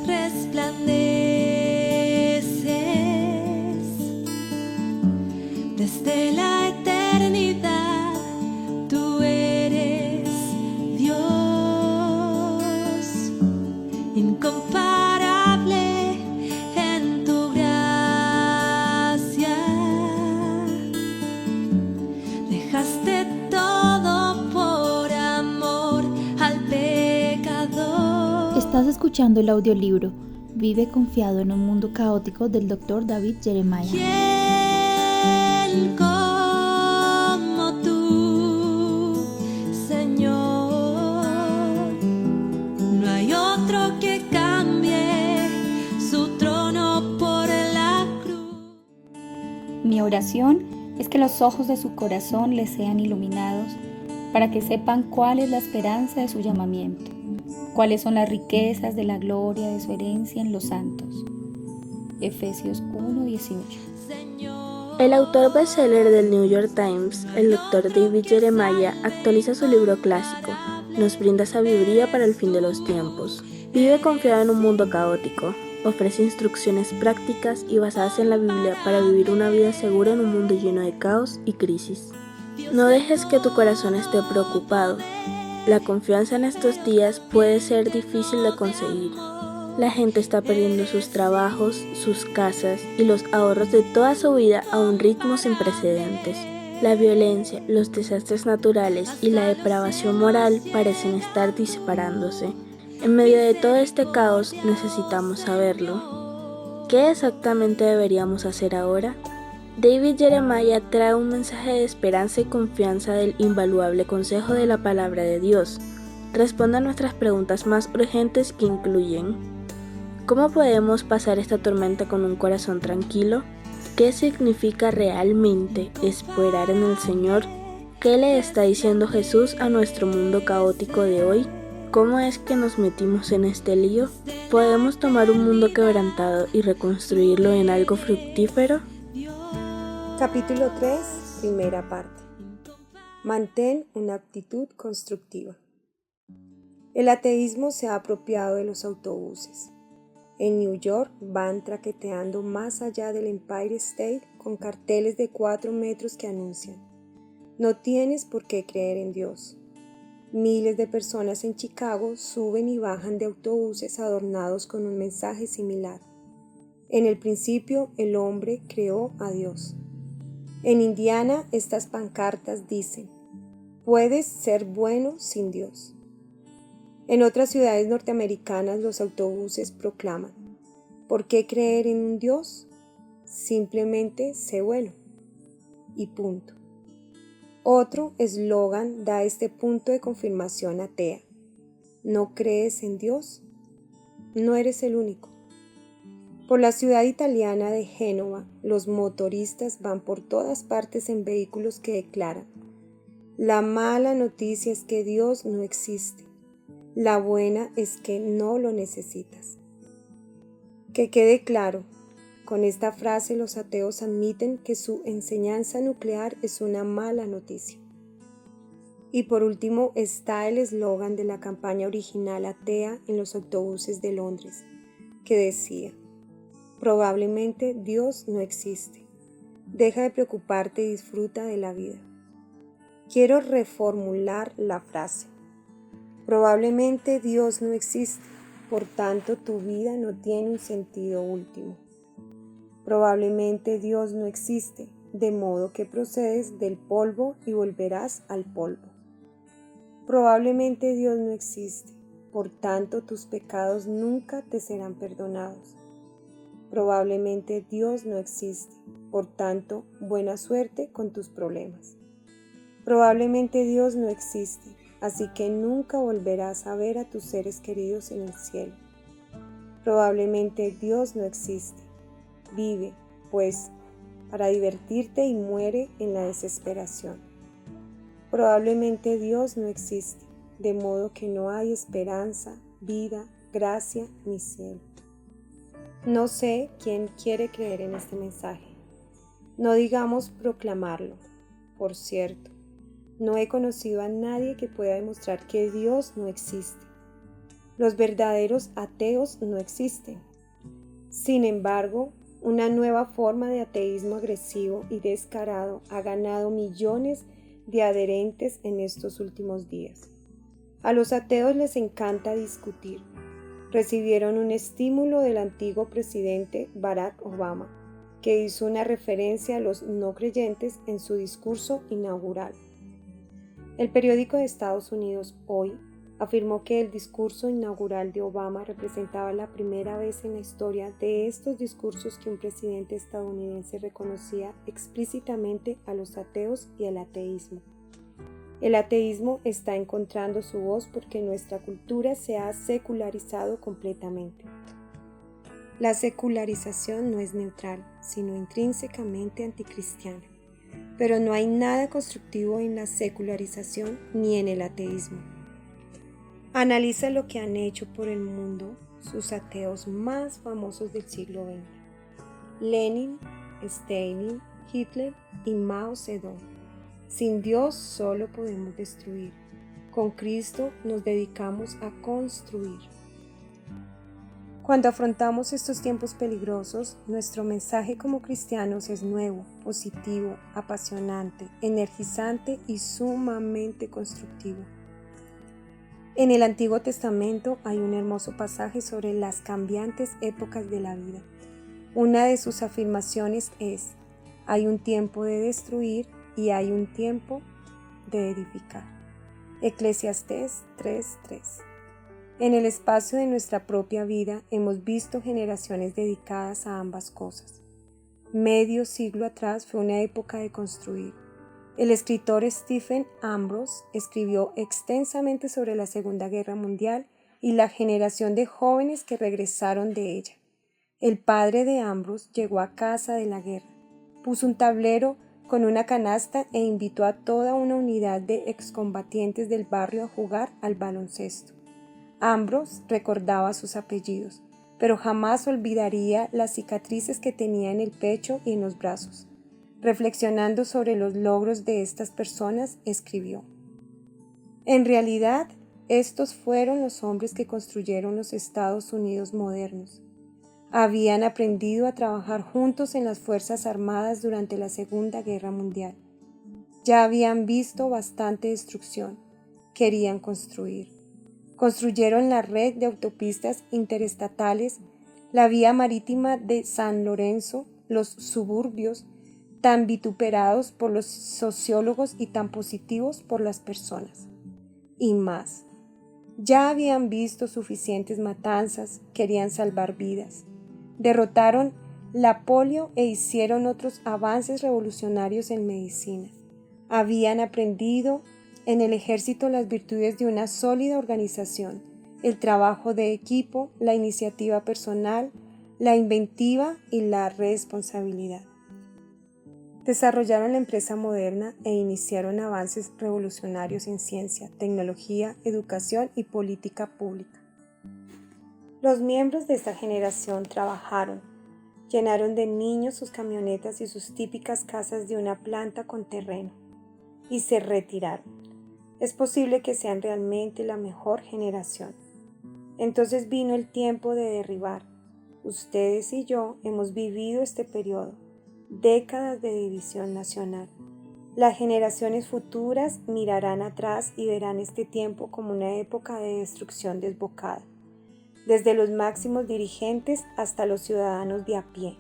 resplandeces desde la eternidad. Tú eres Dios, incomparable en tu gracia. Dejaste todo por amor al pecador. Estás escuchando el audiolibro Vive confiado en un mundo caótico del Dr. David Jeremiah. ¿Quién como tú, Señor? No hay otro que cambie su trono por la cruz. Mi oración es que los ojos de su corazón les sean iluminados para que sepan cuál es la esperanza de su llamamiento, cuáles son las riquezas de la gloria de su herencia en los santos. Efesios 1:18. El autor bestseller del New York Times, el Dr. David Jeremiah, actualiza su libro clásico, nos brinda sabiduría para el fin de los tiempos. Vive confiado en un mundo caótico, ofrece instrucciones prácticas y basadas en la Biblia para vivir una vida segura en un mundo lleno de caos y crisis. No dejes que tu corazón esté preocupado. La confianza en estos días puede ser difícil de conseguir. La gente está perdiendo sus trabajos, sus casas y los ahorros de toda su vida a un ritmo sin precedentes. La violencia, los desastres naturales y la depravación moral parecen estar disparándose. En medio de todo este caos necesitamos saberlo. ¿Qué exactamente deberíamos hacer ahora? David Jeremiah trae un mensaje de esperanza y confianza del invaluable consejo de la palabra de Dios. Responde a nuestras preguntas más urgentes que incluyen: ¿cómo podemos pasar esta tormenta con un corazón tranquilo? ¿Qué significa realmente esperar en el Señor? ¿Qué le está diciendo Jesús a nuestro mundo caótico de hoy? ¿Cómo es que nos metimos en este lío? ¿Podemos tomar un mundo quebrantado y reconstruirlo en algo fructífero? Capítulo 3, primera parte. Mantén una actitud constructiva. El ateísmo se ha apropiado de los autobuses. En New York van traqueteando más allá del Empire State con carteles de 4 metros que anuncian: no tienes por qué creer en Dios. Miles de personas en Chicago suben y bajan de autobuses adornados con un mensaje similar: en el principio el hombre creó a Dios. En Indiana, estas pancartas dicen: puedes ser bueno sin Dios. En otras ciudades norteamericanas, los autobuses proclaman: ¿por qué creer en un Dios? Simplemente sé bueno. Y punto. Otro eslogan da este punto de confirmación atea: ¿no crees en Dios? No eres el único. Por la ciudad italiana de Génova, los motoristas van por todas partes en vehículos que declaran: la mala noticia es que Dios no existe. La buena es que no lo necesitas. Que quede claro, con esta frase los ateos admiten que su enseñanza nuclear es una mala noticia. Y por último está el eslogan de la campaña original atea en los autobuses de Londres, que decía: probablemente Dios no existe. Deja de preocuparte y disfruta de la vida. Quiero reformular la frase: probablemente Dios no existe, por tanto tu vida no tiene un sentido último. Probablemente Dios no existe, de modo que procedes del polvo y volverás al polvo. Probablemente Dios no existe, por tanto tus pecados nunca te serán perdonados. Probablemente Dios no existe, por tanto, buena suerte con tus problemas. Probablemente Dios no existe, así que nunca volverás a ver a tus seres queridos en el cielo. Probablemente Dios no existe. Vive, pues, para divertirte y muere en la desesperación. Probablemente Dios no existe, de modo que no hay esperanza, vida, gracia ni cielo. No sé quién quiere creer en este mensaje. No digamos proclamarlo. Por cierto, no he conocido a nadie que pueda demostrar que Dios no existe. Los verdaderos ateos no existen. Sin embargo, una nueva forma de ateísmo agresivo y descarado ha ganado millones de adherentes en estos últimos días. A los ateos les encanta discutir. Recibieron un estímulo del antiguo presidente Barack Obama, que hizo una referencia a los no creyentes en su discurso inaugural. El periódico de Estados Unidos Hoy afirmó que el discurso inaugural de Obama representaba la primera vez en la historia de estos discursos que un presidente estadounidense reconocía explícitamente a los ateos y al ateísmo. El ateísmo está encontrando su voz porque nuestra cultura se ha secularizado completamente. La secularización no es neutral, sino intrínsecamente anticristiana. Pero no hay nada constructivo en la secularización ni en el ateísmo. Analiza lo que han hecho por el mundo sus ateos más famosos del siglo XX: Lenin, Stalin, Hitler y Mao Zedong. Sin Dios solo podemos destruir. Con Cristo nos dedicamos a construir. Cuando afrontamos estos tiempos peligrosos, nuestro mensaje como cristianos es nuevo, positivo, apasionante, energizante y sumamente constructivo. En el Antiguo Testamento hay un hermoso pasaje sobre las cambiantes épocas de la vida. Una de sus afirmaciones es: hay un tiempo de destruir y hay un tiempo de edificar. Eclesiastés 3:3. En el espacio de nuestra propia vida hemos visto generaciones dedicadas a ambas cosas. Medio siglo atrás fue una época de construir. El escritor Stephen Ambrose escribió extensamente sobre la Segunda Guerra Mundial y la generación de jóvenes que regresaron de ella. El padre de Ambrose llegó a casa de la guerra, puso un tablero con una canasta e invitó a toda una unidad de excombatientes del barrio a jugar al baloncesto. Ambrose recordaba sus apellidos, pero jamás olvidaría las cicatrices que tenía en el pecho y en los brazos. Reflexionando sobre los logros de estas personas, escribió: en realidad, estos fueron los hombres que construyeron los Estados Unidos modernos. Habían aprendido a trabajar juntos en las Fuerzas Armadas durante la Segunda Guerra Mundial. Ya habían visto bastante destrucción. Querían construir. Construyeron la red de autopistas interestatales, la vía marítima de San Lorenzo, los suburbios, tan vituperados por los sociólogos y tan positivos por las personas. Y más. Ya habían visto suficientes matanzas, querían salvar vidas. Derrotaron la polio e hicieron otros avances revolucionarios en medicina. Habían aprendido en el ejército las virtudes de una sólida organización, el trabajo de equipo, la iniciativa personal, la inventiva y la responsabilidad. Desarrollaron la empresa moderna e iniciaron avances revolucionarios en ciencia, tecnología, educación y política pública. Los miembros de esta generación trabajaron, llenaron de niños sus camionetas y sus típicas casas de una planta con terreno, y se retiraron. Es posible que sean realmente la mejor generación. Entonces vino el tiempo de derribar. Ustedes y yo hemos vivido este periodo, décadas de división nacional. Las generaciones futuras mirarán atrás y verán este tiempo como una época de destrucción desbocada, desde los máximos dirigentes hasta los ciudadanos de a pie.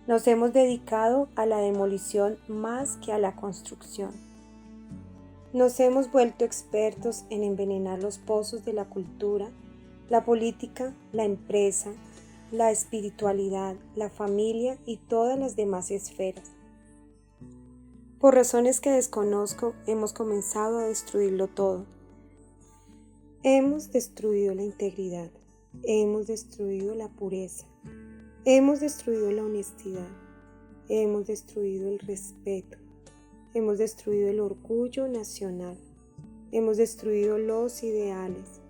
Nos hemos dedicado a la demolición más que a la construcción. Nos hemos vuelto expertos en envenenar los pozos de la cultura, la política, la empresa, la espiritualidad, la familia y todas las demás esferas. Por razones que desconozco, hemos comenzado a destruirlo todo. Hemos destruido la integridad, hemos destruido la pureza, hemos destruido la honestidad, hemos destruido el respeto, hemos destruido el orgullo nacional, hemos destruido los ideales,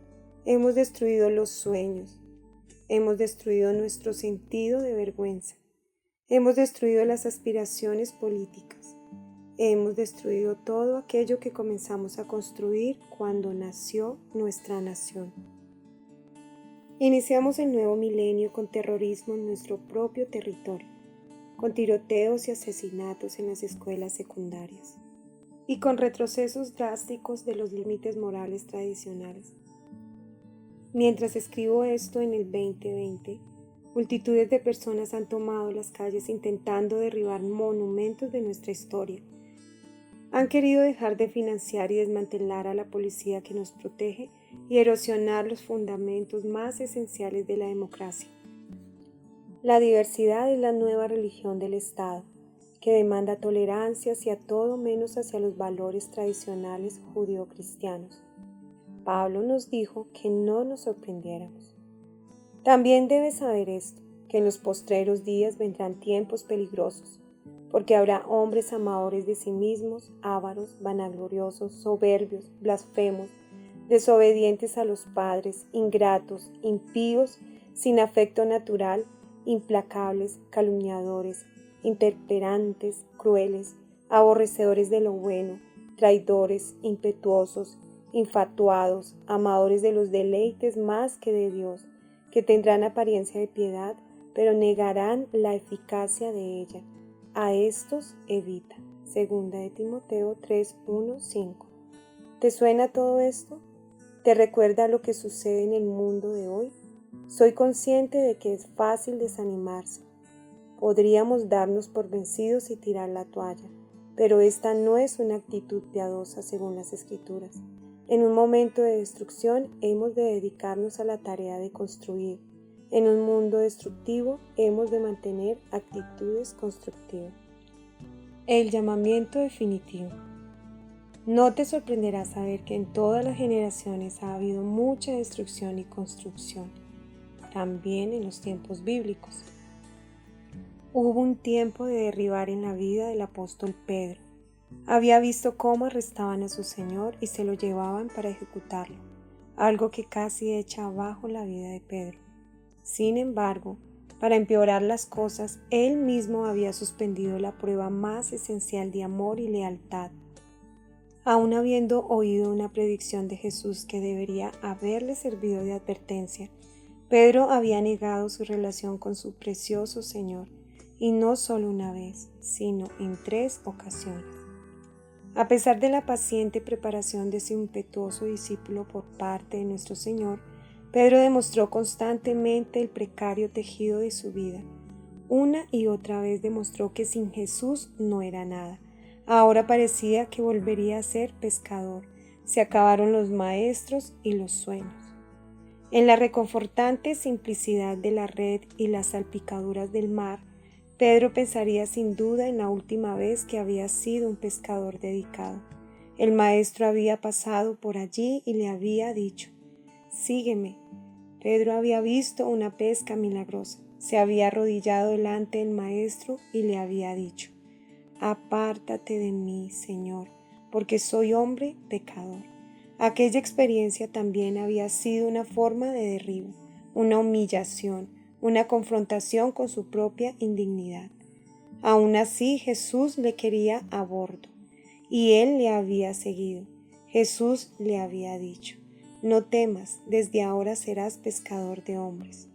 hemos destruido los sueños, hemos destruido nuestro sentido de vergüenza, hemos destruido las aspiraciones políticas, hemos destruido todo aquello que comenzamos a construir cuando nació nuestra nación. Iniciamos el nuevo milenio con terrorismo en nuestro propio territorio, con tiroteos y asesinatos en las escuelas secundarias y con retrocesos drásticos de los límites morales tradicionales. Mientras escribo esto en el 2020, multitudes de personas han tomado las calles intentando derribar monumentos de nuestra historia. Han querido dejar de financiar y desmantelar a la policía que nos protege y erosionar los fundamentos más esenciales de la democracia. La diversidad es la nueva religión del Estado, que demanda tolerancia hacia todo menos hacia los valores tradicionales judeocristianos. Pablo nos dijo que no nos sorprendiéramos. También debes saber esto, que en los postreros días vendrán tiempos peligrosos, porque habrá hombres amadores de sí mismos, ávaros, vanagloriosos, soberbios, blasfemos, desobedientes a los padres, ingratos, impíos, sin afecto natural, implacables, calumniadores, intemperantes, crueles, aborrecedores de lo bueno, traidores, impetuosos, infatuados, amadores de los deleites más que de Dios, que tendrán apariencia de piedad, pero negarán la eficacia de ella. A estos evita. 2 de Timoteo 3, 1, 5. ¿Te suena todo esto? ¿Te recuerda lo que sucede en el mundo de hoy? Soy consciente de que es fácil desanimarse. Podríamos darnos por vencidos y tirar la toalla, pero esta no es una actitud piadosa según las Escrituras. En un momento de destrucción hemos de dedicarnos a la tarea de construir. En un mundo destructivo hemos de mantener actitudes constructivas. El llamamiento definitivo. No te sorprenderá saber que en todas las generaciones ha habido mucha destrucción y construcción, también en los tiempos bíblicos. Hubo un tiempo de derribar en la vida del apóstol Pedro. Había visto cómo arrestaban a su Señor y se lo llevaban para ejecutarlo, algo que casi echa abajo la vida de Pedro. Sin embargo, para empeorar las cosas, él mismo había suspendido la prueba más esencial de amor y lealtad. Aun habiendo oído una predicción de Jesús que debería haberle servido de advertencia, Pedro había negado su relación con su precioso Señor, y no solo una vez, sino en 3 ocasiones. A pesar de la paciente preparación de su impetuoso discípulo por parte de nuestro Señor, Pedro demostró constantemente el precario tejido de su vida. Una y otra vez demostró que sin Jesús no era nada. Ahora parecía que volvería a ser pescador. Se acabaron los maestros y los sueños. En la reconfortante simplicidad de la red y las salpicaduras del mar, Pedro pensaría sin duda en la última vez que había sido un pescador dedicado. El maestro había pasado por allí y le había dicho: «Sígueme». Pedro había visto una pesca milagrosa. Se había arrodillado delante del maestro y le había dicho: «Apártate de mí, Señor, porque soy hombre pecador». Aquella experiencia también había sido una forma de derribo, una humillación, una confrontación con su propia indignidad. Aún así, Jesús le quería a bordo, y él le había seguido. Jesús le había dicho: «No temas, desde ahora serás pescador de hombres».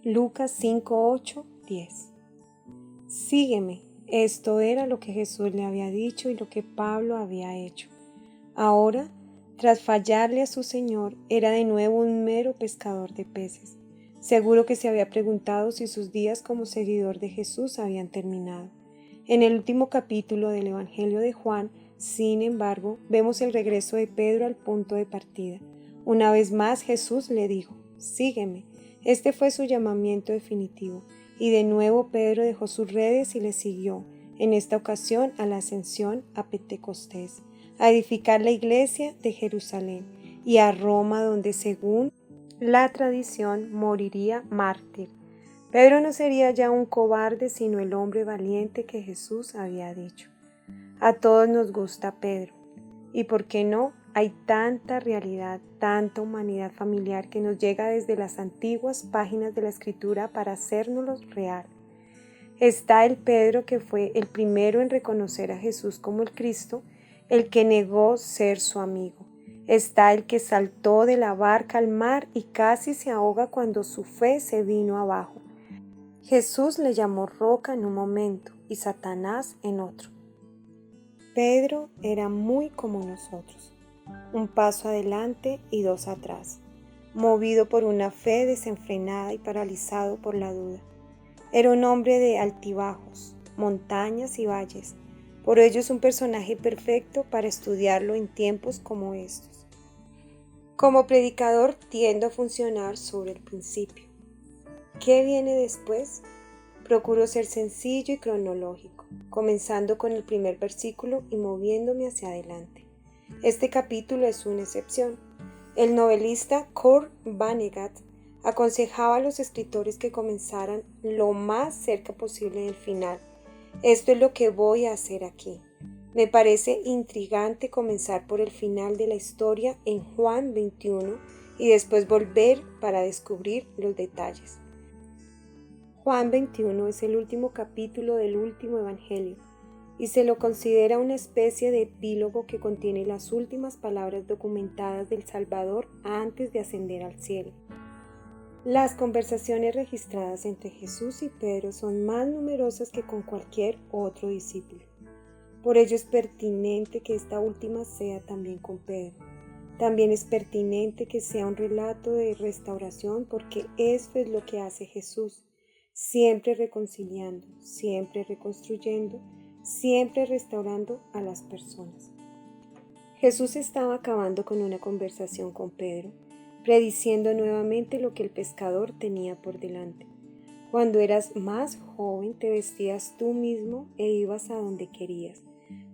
Lucas 5, 8, 10. Sígueme. Esto era lo que Jesús le había dicho y lo que Pablo había hecho. Ahora, tras fallarle a su Señor, era de nuevo un mero pescador de peces. Seguro que se había preguntado si sus días como seguidor de Jesús habían terminado. En el último capítulo del Evangelio de Juan, sin embargo, vemos el regreso de Pedro al punto de partida. Una vez más Jesús le dijo: «Sígueme». Este fue su llamamiento definitivo, y de nuevo Pedro dejó sus redes y le siguió, en esta ocasión a la ascensión a Pentecostés, a edificar la iglesia de Jerusalén y a Roma, donde según la tradición moriría mártir. Pedro no sería ya un cobarde, sino el hombre valiente que Jesús había dicho. A todos nos gusta Pedro. ¿Y por qué no? Hay tanta realidad, tanta humanidad familiar que nos llega desde las antiguas páginas de la Escritura para hacérnoslo real. Está el Pedro que fue el primero en reconocer a Jesús como el Cristo, el que negó ser su amigo, Está el que saltó de la barca al mar y casi se ahoga cuando su fe se vino abajo. Jesús le llamó roca en un momento y Satanás en otro. Pedro era muy como nosotros, un paso adelante y dos atrás, movido por una fe desenfrenada y paralizado por la duda. Era un hombre de altibajos, montañas y valles. Por ello es un personaje perfecto para estudiarlo en tiempos como estos. Como predicador tiendo a funcionar sobre el principio. ¿Qué viene después? Procuro ser sencillo y cronológico, comenzando con el primer versículo y moviéndome hacia adelante. Este capítulo es una excepción. El novelista Kurt Vonnegut aconsejaba a los escritores que comenzaran lo más cerca posible del final. Esto es lo que voy a hacer aquí. Me parece intrigante comenzar por el final de la historia en Juan 21 y después volver para descubrir los detalles. Juan 21 es el último capítulo del último evangelio y se lo considera una especie de epílogo que contiene las últimas palabras documentadas del Salvador antes de ascender al cielo. Las conversaciones registradas entre Jesús y Pedro son más numerosas que con cualquier otro discípulo. Por ello es pertinente que esta última sea también con Pedro. También es pertinente que sea un relato de restauración porque eso es lo que hace Jesús, siempre reconciliando, siempre reconstruyendo, siempre restaurando a las personas. Jesús estaba acabando con una conversación con Pedro, prediciendo nuevamente lo que el pescador tenía por delante. Cuando eras más joven te vestías tú mismo e ibas a donde querías,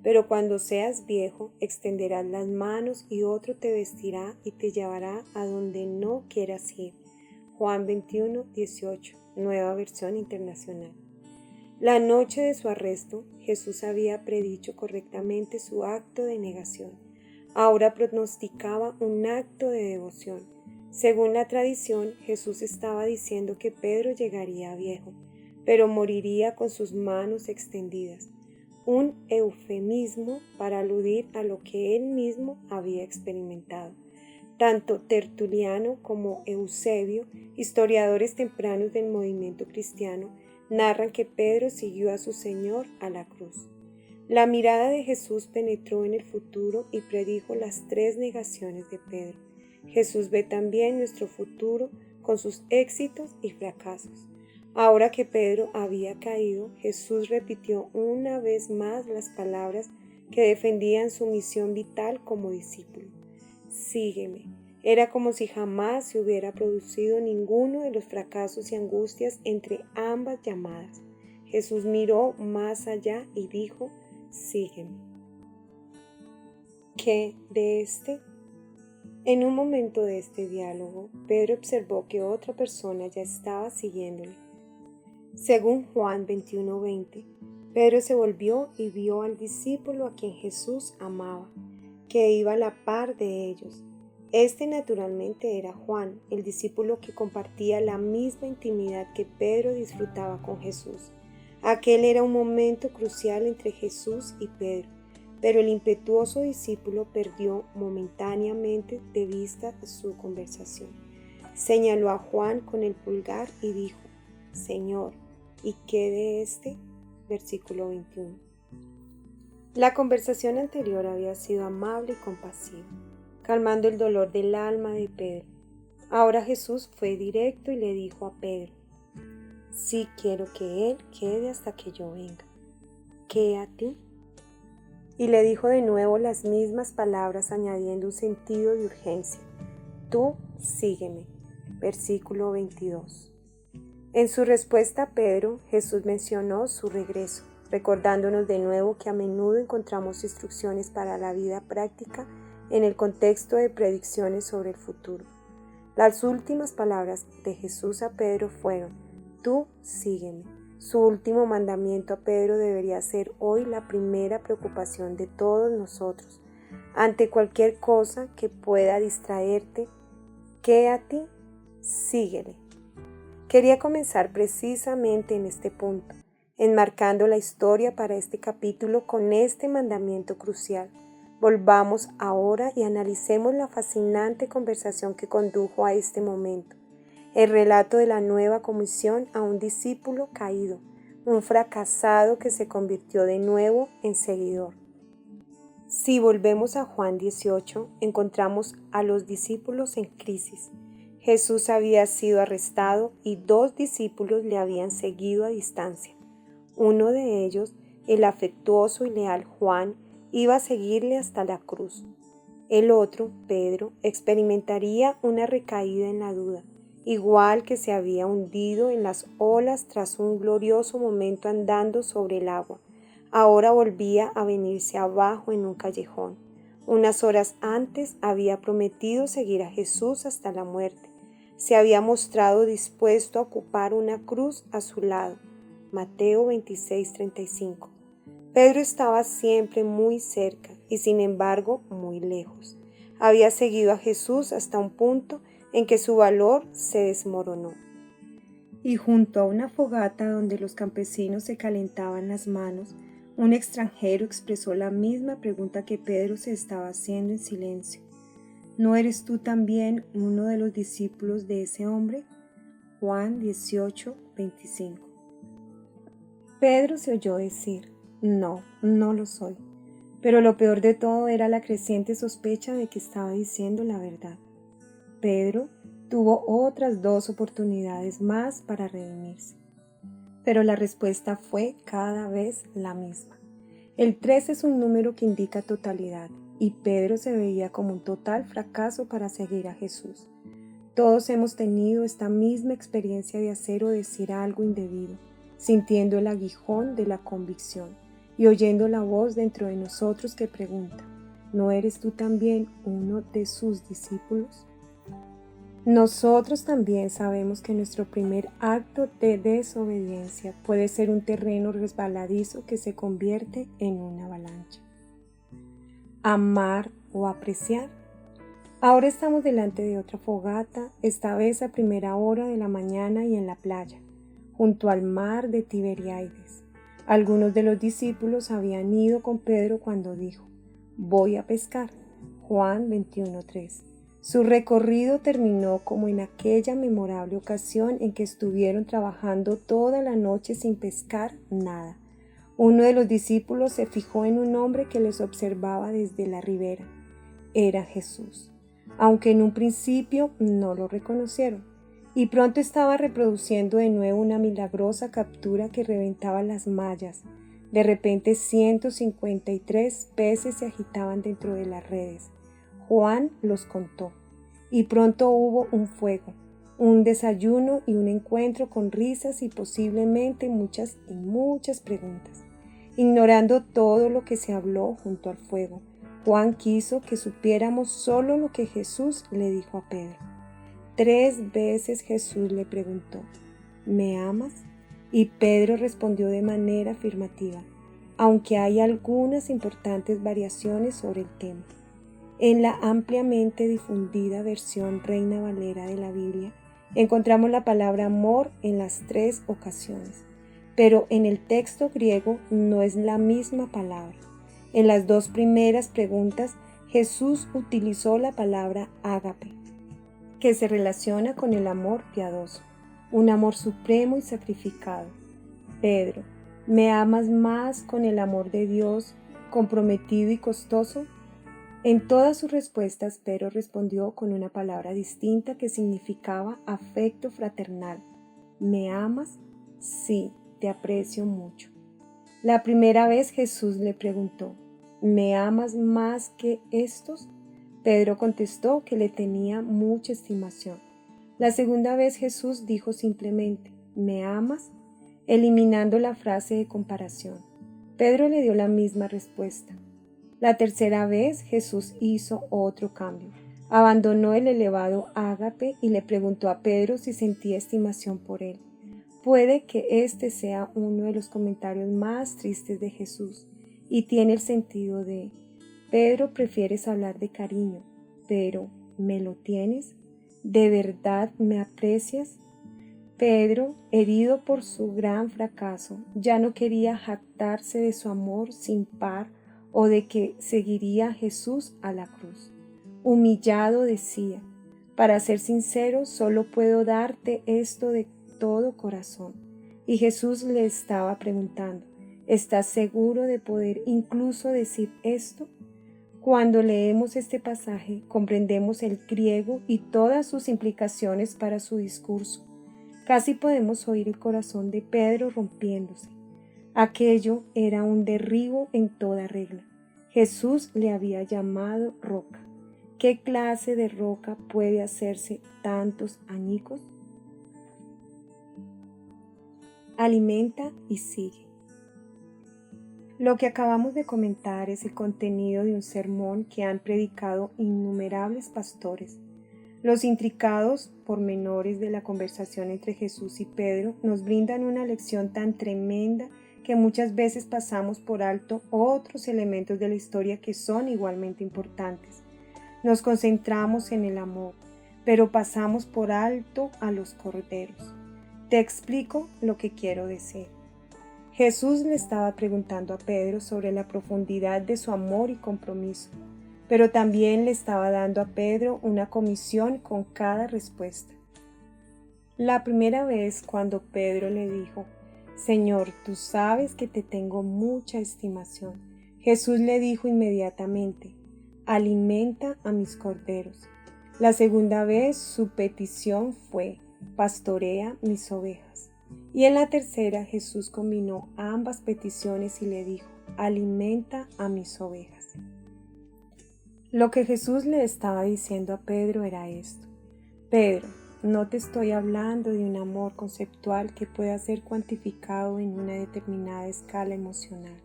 pero cuando seas viejo extenderás las manos y otro te vestirá y te llevará a donde no quieras ir. Juan 21, 18, Nueva Versión Internacional. La noche de su arresto, Jesús había predicho correctamente su acto de negación. Ahora pronosticaba un acto de devoción. Según la tradición, Jesús estaba diciendo que Pedro llegaría viejo, pero moriría con sus manos extendidas, un eufemismo para aludir a lo que él mismo había experimentado. Tanto Tertuliano como Eusebio, historiadores tempranos del movimiento cristiano, narran que Pedro siguió a su Señor a la cruz. La mirada de Jesús penetró en el futuro y predijo las 3 negaciones de Pedro. Jesús ve también nuestro futuro con sus éxitos y fracasos. Ahora que Pedro había caído, Jesús repitió una vez más las palabras que defendían su misión vital como discípulo. Sígueme. Era como si jamás se hubiera producido ninguno de los fracasos y angustias entre ambas llamadas. Jesús miró más allá y dijo, sígueme. ¿Qué de este? En un momento de este diálogo, Pedro observó que otra persona ya estaba siguiéndole. Según Juan 21:20, Pedro se volvió y vio al discípulo a quien Jesús amaba, que iba a la par de ellos. Este naturalmente era Juan, el discípulo que compartía la misma intimidad que Pedro disfrutaba con Jesús. Aquel era un momento crucial entre Jesús y Pedro, pero el impetuoso discípulo perdió momentáneamente de vista su conversación. Señaló a Juan con el pulgar y dijo, Señor, ¿y qué de este? Versículo 21. La conversación anterior había sido amable y compasiva, calmando el dolor del alma de Pedro. Ahora Jesús fue directo y le dijo a Pedro, sí quiero que él quede hasta que yo venga. ¿Qué a ti? Y le dijo de nuevo las mismas palabras añadiendo un sentido de urgencia. Tú sígueme. Versículo 22. En su respuesta a Pedro, Jesús mencionó su regreso, recordándonos de nuevo que a menudo encontramos instrucciones para la vida práctica en el contexto de predicciones sobre el futuro. Las últimas palabras de Jesús a Pedro fueron, tú sígueme. Su último mandamiento a Pedro debería ser hoy la primera preocupación de todos nosotros. Ante cualquier cosa que pueda distraerte, ¿qué a ti? Síguele. Quería comenzar precisamente en este punto, enmarcando la historia para este capítulo con este mandamiento crucial. Volvamos ahora y analicemos la fascinante conversación que condujo a este momento. El relato de la nueva comisión a un discípulo caído, un fracasado que se convirtió de nuevo en seguidor. Si volvemos a Juan 18, encontramos a los discípulos en crisis. Jesús había sido arrestado y 2 discípulos le habían seguido a distancia. Uno de ellos, el afectuoso y leal Juan, iba a seguirle hasta la cruz. El otro, Pedro, experimentaría una recaída en la duda, igual que se había hundido en las olas tras un glorioso momento andando sobre el agua. Ahora volvía a venirse abajo en un callejón. Unas horas antes había prometido seguir a Jesús hasta la muerte. Se había mostrado dispuesto a ocupar una cruz a su lado. Mateo 26:35. Pedro estaba siempre muy cerca y sin embargo muy lejos. Había seguido a Jesús hasta un punto en que su valor se desmoronó. Y junto a una fogata donde los campesinos se calentaban las manos, un extranjero expresó la misma pregunta que Pedro se estaba haciendo en silencio. ¿No eres tú también uno de los discípulos de ese hombre? Juan 18:25. Pedro se oyó decir: no lo soy. Pero lo peor de todo era la creciente sospecha de que estaba diciendo la verdad. Pedro tuvo otras 2 oportunidades más para redimirse. Pero la respuesta fue cada vez la misma. El 3 es un número que indica totalidad, y Pedro se veía como un total fracaso para seguir a Jesús. Todos hemos tenido esta misma experiencia de hacer o decir algo indebido, sintiendo el aguijón de la convicción y oyendo la voz dentro de nosotros que pregunta: ¿no eres tú también uno de sus discípulos? Nosotros también sabemos que nuestro primer acto de desobediencia puede ser un terreno resbaladizo que se convierte en una avalancha. Amar o apreciar. Ahora estamos delante de otra fogata, esta vez a primera hora de la mañana y en la playa, junto al mar de Tiberíades. Algunos de los discípulos habían ido con Pedro cuando dijo: voy a pescar. Juan 21:3. Su recorrido terminó como en aquella memorable ocasión en que estuvieron trabajando toda la noche sin pescar nada. Uno de los discípulos se fijó en un hombre que les observaba desde la ribera. Era Jesús, aunque en un principio no lo reconocieron, y pronto estaba reproduciendo de nuevo una milagrosa captura que reventaba las mallas. De repente 153 peces se agitaban dentro de las redes. Juan los contó, y pronto hubo un fuego, un desayuno y un encuentro con risas y posiblemente muchas preguntas. Ignorando todo lo que se habló junto al fuego, Juan quiso que supiéramos solo lo que Jesús le dijo a Pedro. 3 veces Jesús le preguntó: ¿me amas? Y Pedro respondió de manera afirmativa, aunque hay algunas importantes variaciones sobre el tema. En la ampliamente difundida versión Reina Valera de la Biblia, encontramos la palabra amor en las 3 ocasiones, pero en el texto griego no es la misma palabra. En las 2 primeras preguntas, Jesús utilizó la palabra ágape, que se relaciona con el amor piadoso, un amor supremo y sacrificado. Pedro, ¿me amas más con el amor de Dios, comprometido y costoso? En todas sus respuestas, Pedro respondió con una palabra distinta que significaba afecto fraternal. ¿Me amas? Sí, te aprecio mucho. La primera vez Jesús le preguntó: ¿me amas más que estos? Pedro contestó que le tenía mucha estimación. La segunda vez Jesús dijo simplemente: ¿me amas?, eliminando la frase de comparación. Pedro le dio la misma respuesta. La tercera vez Jesús hizo otro cambio. Abandonó el elevado ágape y le preguntó a Pedro si sentía estimación por él. Puede que este sea uno de los comentarios más tristes de Jesús y tiene el sentido de: Pedro, prefieres hablar de cariño, pero ¿me lo tienes? ¿De verdad me aprecias? Pedro, herido por su gran fracaso, ya no quería jactarse de su amor sin par o de que seguiría a Jesús a la cruz. Humillado decía: para ser sincero, solo puedo darte esto de todo corazón. Y Jesús le estaba preguntando: ¿estás seguro de poder incluso decir esto? Cuando leemos este pasaje, comprendemos el griego y todas sus implicaciones para su discurso. Casi podemos oír el corazón de Pedro rompiéndose. Aquello era un derribo en toda regla. Jesús le había llamado roca. ¿Qué clase de roca puede hacerse tantos añicos? Alimenta y sigue. Lo que acabamos de comentar es el contenido de un sermón que han predicado innumerables pastores. Los intricados pormenores de la conversación entre Jesús y Pedro nos brindan una lección tan tremenda que muchas veces pasamos por alto otros elementos de la historia que son igualmente importantes. Nos concentramos en el amor, pero pasamos por alto a los corderos. Te explico lo que quiero decir. Jesús le estaba preguntando a Pedro sobre la profundidad de su amor y compromiso, pero también le estaba dando a Pedro una comisión con cada respuesta. La primera vez cuando Pedro le dijo: Señor, tú sabes que te tengo mucha estimación, Jesús le dijo inmediatamente: alimenta a mis corderos. La segunda vez su petición fue: pastorea mis ovejas. Y en la tercera Jesús combinó ambas peticiones y le dijo: alimenta a mis ovejas. Lo que Jesús le estaba diciendo a Pedro era esto: Pedro, no te estoy hablando de un amor conceptual que pueda ser cuantificado en una determinada escala emocional.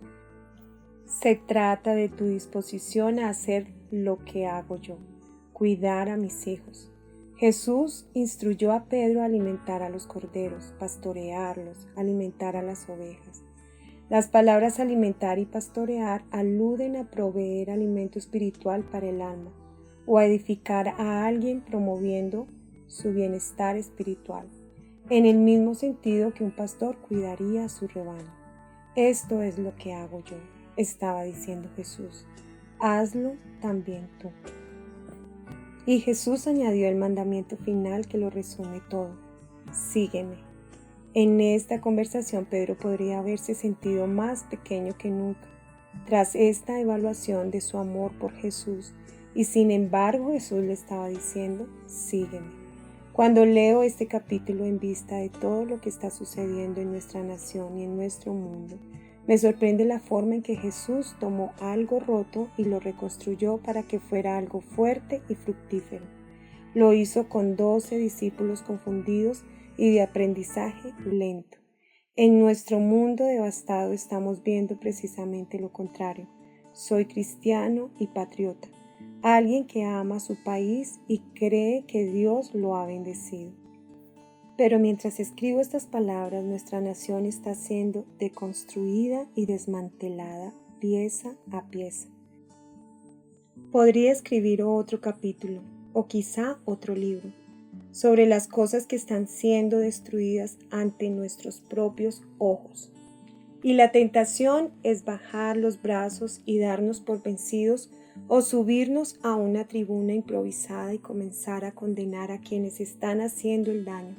Se trata de tu disposición a hacer lo que hago yo, cuidar a mis hijos. Jesús instruyó a Pedro a alimentar a los corderos, pastorearlos, alimentar a las ovejas. Las palabras alimentar y pastorear aluden a proveer alimento espiritual para el alma o a edificar a alguien promoviendo su bienestar espiritual, en el mismo sentido que un pastor cuidaría a su rebaño. Esto es lo que hago yo, estaba diciendo Jesús. Hazlo también tú. Y Jesús añadió el mandamiento final que lo resume todo: sígueme. En esta conversación Pedro podría haberse sentido más pequeño que nunca tras esta evaluación de su amor por Jesús, y sin embargo Jesús le estaba diciendo: sígueme. Cuando leo este capítulo en vista de todo lo que está sucediendo en nuestra nación y en nuestro mundo, me sorprende la forma en que Jesús tomó algo roto y lo reconstruyó para que fuera algo fuerte y fructífero. Lo hizo con 12 discípulos confundidos y de aprendizaje lento. En nuestro mundo devastado estamos viendo precisamente lo contrario. Soy cristiano y patriota, alguien que ama su país y cree que Dios lo ha bendecido. Pero mientras escribo estas palabras, nuestra nación está siendo deconstruida y desmantelada pieza a pieza. Podría escribir otro capítulo, o quizá otro libro, sobre las cosas que están siendo destruidas ante nuestros propios ojos. Y la tentación es bajar los brazos y darnos por vencidos, o subirnos a una tribuna improvisada y comenzar a condenar a quienes están haciendo el daño.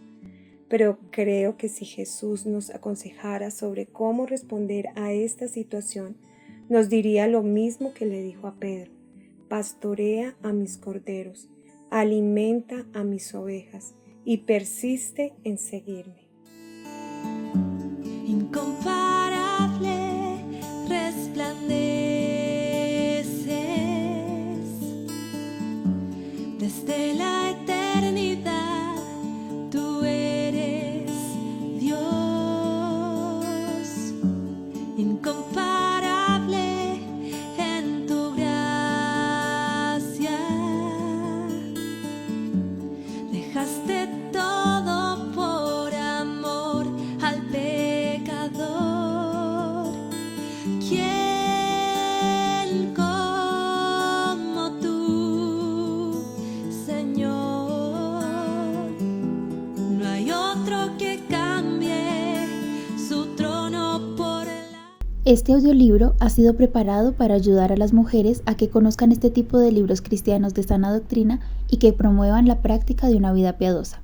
Pero creo que si Jesús nos aconsejara sobre cómo responder a esta situación, nos diría lo mismo que le dijo a Pedro: pastorea a mis corderos, alimenta a mis ovejas y persiste en seguirme. Incomparable resplandeces desde la eternidad, tú eres Dios. Incomparable en tu gracia, dejaste todo por amor. Este audiolibro ha sido preparado para ayudar a las mujeres a que conozcan este tipo de libros cristianos de sana doctrina y que promuevan la práctica de una vida piadosa.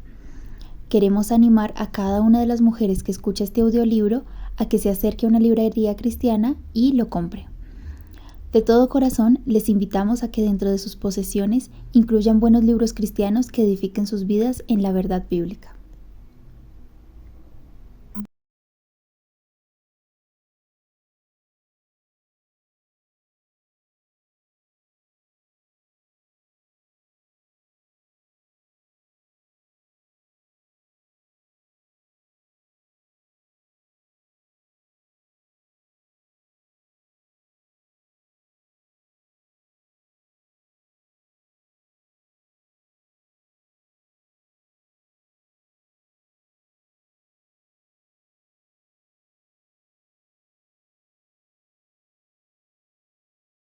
Queremos animar a cada una de las mujeres que escucha este audiolibro a que se acerque a una librería cristiana y lo compre. De todo corazón, les invitamos a que dentro de sus posesiones incluyan buenos libros cristianos que edifiquen sus vidas en la verdad bíblica.